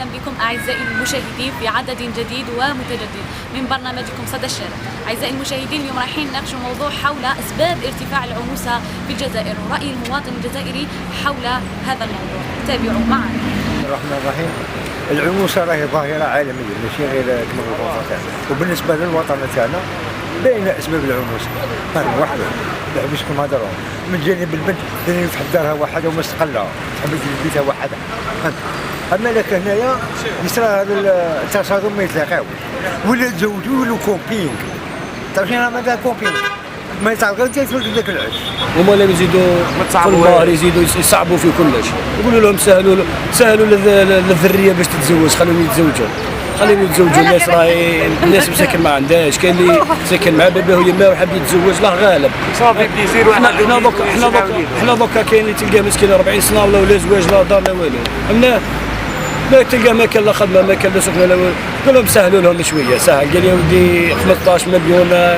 وسهلا بكم أعزائي المشاهدين في عدد جديد ومتجدد من برنامجكم صدى الشارع. أعزائي المشاهدين، اليوم رايحين نناقش موضوع حول أسباب ارتفاع العنوسة في الجزائر ورأي المواطن الجزائري حول هذا الموضوع. تابعوا معنا. بسم الله الرحمن الرحيم. العنوسة راهي ظاهرة عالمية ماشي غير كما الوطن تاعنا، وبالنسبة للوطن تاعنا باين أسباب العنوسة. هذا وحده لا باش كما هضروا من جانب البنت اللي تحب دارها وحدها ومستقلة، تحب بيتها وحدها. أما لك هنايا يصرى هذا التصادم ما يتلاقاوش، ولا تزوجوا ولا كومبينغ. تعرفين أنا ماذا كومبينغ؟ ما يتعرف غير تيتولد ذاك العش. هما اللي يزيدوا في المهر يزيدوا يصعبوا في كلش، يقولوا لهم سهلوا للذريه باش تتزوج، خليهم يتزوجوا الناس مساكن ما عندهاش، كاين اللي ساكن مع باباه ويماه وحاب يتزوج له غالب صافي بليزير. حنا دوكا كاين اللي تلقاه مسكين 40 سنه ولا زواج لا دار لا والو، فهمنا لا تلقاه ما كان لا خدمه ما كان لا سكنه لا والو. قال لهم سهلوا لهم شويه، سهل قال يا ودي 15 مليون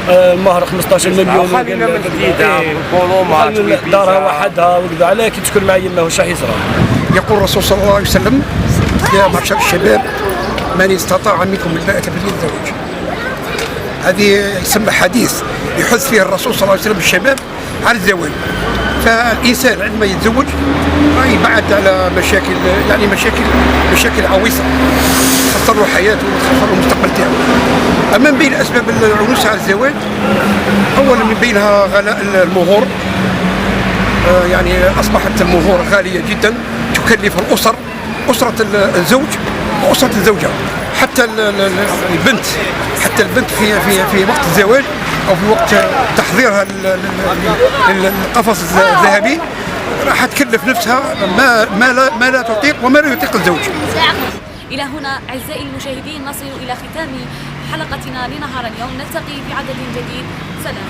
المهر 15 مليون خلينا من جديده بولومات دارها وحدها وكذا، علاه كي تكون مع يماه واش راح يصرى؟ يقول الرسول صلى الله عليه وسلم: يا معشر الشباب من استطاع منكم الباءة فليتزوج. هذه يسمى حديث يحث فيه الرسول صلى الله عليه وسلم الشباب على الزواج. فالإنسان عندما يتزوج يبعد على مشاكل، يعني مشاكل عويصة تخسر له حياته وتخسر له المستقبل تاعو. أما من بين أسباب العنوسة على الزواج، أولا من بينها غلاء المهور. يعني أصبحت المهور غالية جدا تكلف الأسر، أسرة الزوج وأسرة الزوجة، حتى البنت في وقت الزواج أو في وقت تحضيرها للقفص الذهبي راح تكلف نفسها ما لا تطيق وما لا يطيق الزوج. إلى هنا أعزائي المشاهدين نصل إلى ختام حلقتنا لنهار اليوم، نلتقي في عدد جديد. سلام.